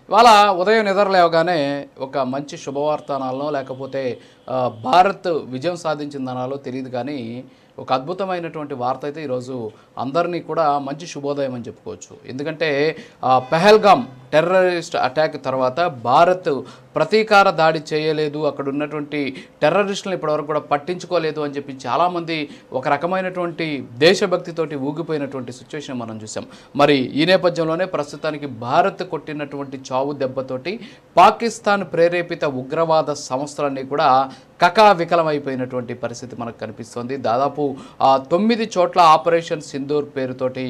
ఇవాళ ఉదయం నిద్ర లేవగానే ఒక మంచి శుభవార్త అనాలనో లేకపోతే భారత్ విజయం సాధించిందనాలో తెలియదు కానీ ఒక అద్భుతమైనటువంటి వార్త అయితే ఈరోజు అందరినీ కూడా మంచి శుభోదయం అని చెప్పుకోవచ్చు. ఎందుకంటే పెహల్గామ్ టెర్రరిస్ట్ అటాక్ తర్వాత భారత్ ప్రతీకార దాడి చేయలేదు, అక్కడ ఉన్నటువంటి టెర్రరిస్టులను ఇప్పటివరకు కూడా పట్టించుకోలేదు అని చెప్పి చాలామంది ఒక రకమైనటువంటి దేశభక్తితోటి ఊగిపోయినటువంటి సిచ్యువేషన్ మనం చూసాం. మరి ఈ నేపథ్యంలోనే ప్రస్తుతానికి భారత్ కొట్టినటువంటి చావు దెబ్బతోటి పాకిస్తాన్ ప్రేరేపిత ఉగ్రవాద సంస్థలన్నీ కూడా కకావికలమైపోయినటువంటి పరిస్థితి మనకు కనిపిస్తోంది. దాదాపు 9 చోట్ల ఆపరేషన్ సింధూర్ పేరుతోటి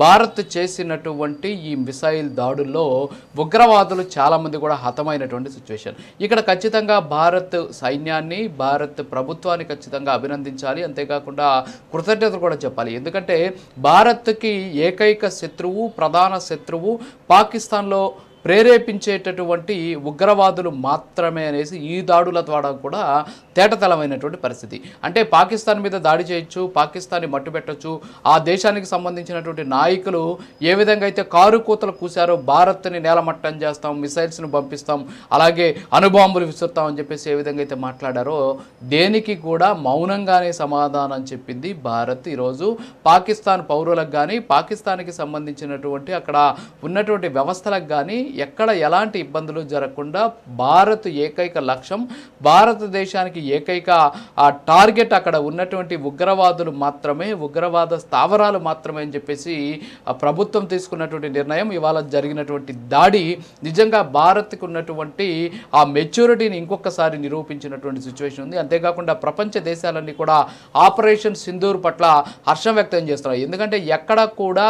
భారత్ చేసినటువంటి ఈ మిసైల్ దాడుల్లో ఉగ్రవాదులు చాలామంది కూడా హతమైనటువంటి సిచ్యువేషన్. ఇక్కడ ఖచ్చితంగా భారత్ సైన్యాన్ని, భారత్ ప్రభుత్వాన్ని ఖచ్చితంగా అభినందించాలి, అంతేకాకుండా కృతజ్ఞతలు కూడా చెప్పాలి. ఎందుకంటే భారత్కి ఏకైక శత్రువు, ప్రధాన శత్రువు పాకిస్తాన్లో ప్రేరేపించేటటువంటి ఉగ్రవాదులు మాత్రమే అనేసి ఈ దాడుల ద్వారా కూడా తేటతెలమైనటువంటి పరిస్థితి. అంటే పాకిస్తాన్ మీద దాడి చేయొచ్చు, పాకిస్తాన్ని మట్టుపెట్టచ్చు, ఆ దేశానికి సంబంధించినటువంటి నాయకులు ఏ విధంగా అయితే కారు కూతలు కూశారో భారత్ని నేలమట్టం చేస్తాం, మిసైల్స్ను పంపిస్తాం, అలాగే అణుబాంబులు విసురుతామని చెప్పేసి ఏ విధంగా అయితే మాట్లాడారో దేనికి కూడా మౌనంగానే సమాధానం చెప్పింది భారత్. ఈరోజు పాకిస్తాన్ పౌరులకు కానీ, పాకిస్తాన్కి సంబంధించినటువంటి అక్కడ ఉన్నటువంటి వ్యవస్థలకు కానీ ఎక్కడ ఎలాంటి ఇబ్బందులు జరగకుండా భారత్ ఏకైక లక్ష్యం, భారతదేశానికి ఏకైక టార్గెట్ అక్కడ ఉన్నటువంటి ఉగ్రవాదులు మాత్రమే, ఉగ్రవాద స్థావరాలు మాత్రమే అని చెప్పేసి ప్రభుత్వం తీసుకున్నటువంటి నిర్ణయం. ఇవాళ జరిగినటువంటి దాడి నిజంగా భారత్కు ఉన్నటువంటి ఆ మెచ్యూరిటీని ఇంకొకసారి నిరూపించినటువంటి సిచ్యువేషన్ ఉంది. అంతేకాకుండా ప్రపంచ దేశాలన్నీ కూడా ఆపరేషన్ సింధూర్ పట్ల హర్షం వ్యక్తం చేస్తున్నారు. ఎందుకంటే ఎక్కడ కూడా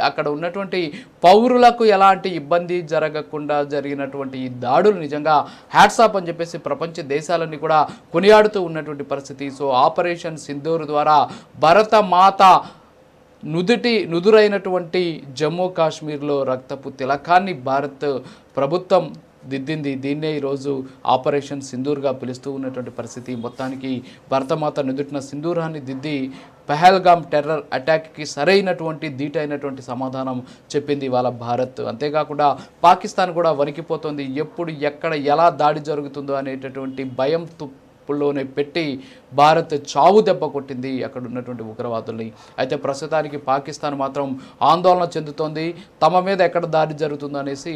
అక్కడ ఉన్నటువంటి పౌరులకు ఎలాంటి ఇబ్బంది జరగకుండా జరిగినటువంటి ఈ దాడులు నిజంగా హ్యాట్సాప్ అని చెప్పేసి ప్రపంచ దేశాలన్నీ కూడా కొనియాడుతూ ఉన్నటువంటి పరిస్థితి. సో ఆపరేషన్ సింధూర్ ద్వారా భరతమాత నుదురైనటువంటి జమ్మూ కాశ్మీర్లో రక్తపు తిలకాన్ని భారత్ ప్రభుత్వం దిద్దింది. దీన్నే ఈరోజు ఆపరేషన్ సింధూర్గా పిలుస్తూ ఉన్నటువంటి పరిస్థితి. మొత్తానికి భరతమాత నుదుటిన సింధూరాన్ని దిద్ది పెహల్గామ్ టెర్రర్ అటాక్కి సరైనటువంటి ధీటైనటువంటి సమాధానం చెప్పింది ఇవాళ భారత్. అంతేకాకుండా పాకిస్తాన్ కూడా వణికిపోతుంది. ఎప్పుడు ఎక్కడ ఎలా దాడి జరుగుతుందో అనేటటువంటి భయం లోనే పెట్టి భారత్ చావు దెబ్బ కొట్టింది అక్కడ ఉన్నటువంటి ఉగ్రవాదుల్ని. అయితే ప్రస్తుతానికి పాకిస్తాన్ మాత్రం ఆందోళన చెందుతోంది. తమ మీద ఎక్కడ దాడి జరుగుతుందో అనేసి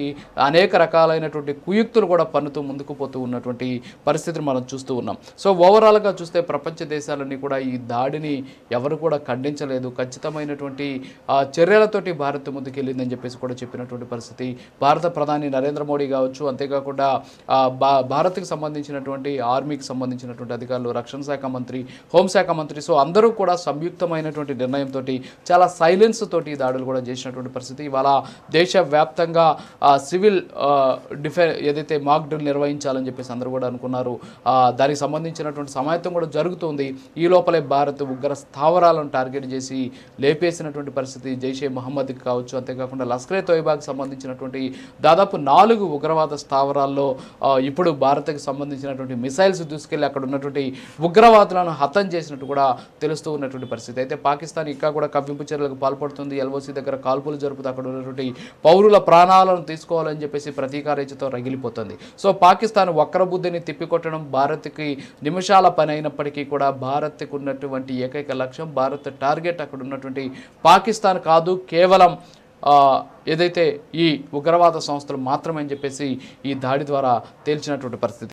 అనేక రకాలైనటువంటి కుయుక్తులు కూడా పన్నుతూ ముందుకు పోతూ ఉన్నటువంటి పరిస్థితిని మనం చూస్తూ ఉన్నాం. సో ఓవరాల్గా చూస్తే ప్రపంచ దేశాలన్నీ కూడా ఈ దాడిని ఎవరు కూడా ఖండించలేదు. ఖచ్చితమైనటువంటి చర్యలతోటి భారత్ ముందుకెళ్ళిందని చెప్పేసి కూడా చెప్పినటువంటి పరిస్థితి. భారత ప్రధాని నరేంద్ర మోడీ కావచ్చు, అంతేకాకుండా భారత్కి సంబంధించినటువంటి ఆర్మీకి సంబంధించినటువంటి అధికారులు, రక్షణ శాఖ మంత్రి, హోంశాఖ మంత్రి, సో అందరూ కూడా సంయుక్తమైనటువంటి నిర్ణయంతో చాలా సైలెన్స్ తోటి దాడులు కూడా చేసినటువంటి పరిస్థితి. ఇవాళ దేశవ్యాప్తంగా సివిల్ ఏదైతే మాక్ డ్రిల్ నిర్వహించాలని చెప్పేసి అందరూ కూడా అనుకున్నారు. దానికి సంబంధించినటువంటి సమాయత్తం కూడా జరుగుతుంది. ఈ లోపలే భారత్ ఉగ్ర స్థావరాలను టార్గెట్ చేసి లేపేసినటువంటి పరిస్థితి. జైషే మహమ్మద్కి కావచ్చు, అంతేకాకుండా లష్కరే తోయిబాకి సంబంధించినటువంటి దాదాపు 4 ఉగ్రవాద స్థావరాల్లో ఇప్పుడు భారత్కి సంబంధించినటువంటి మిసైల్స్ దూసుకెళ్ళి అక్కడ ఉన్నటువంటి ఉగ్రవాదులను హతం చేసినట్టు కూడా తెలుస్తూ ఉన్నటువంటి పరిస్థితి. అయితే పాకిస్తాన్ ఇంకా కూడా కవ్వింపు చర్యలకు పాల్పడుతుంది. ఎల్ఓసి దగ్గర కాల్పులు జరుపుతూ అక్కడ ఉన్నటువంటి పౌరుల ప్రాణాలను తీసుకోవాలని చెప్పేసి ప్రతీకారేచ్ఛతో రగిలిపోతుంది. సో పాకిస్తాన్ వక్రబుద్ధిని తిప్పికొట్టడం భారత్కి నిమిషాల పని అయినప్పటికీ కూడా భారత్కు ఉన్నటువంటి ఏకైక లక్ష్యం, భారత్ టార్గెట్ అక్కడ ఉన్నటువంటి పాకిస్తాన్ కాదు, కేవలం ఏదైతే ఈ ఉగ్రవాద సంస్థలు మాత్రమే అని చెప్పేసి ఈ దాడి ద్వారా తేల్చినటువంటి పరిస్థితి.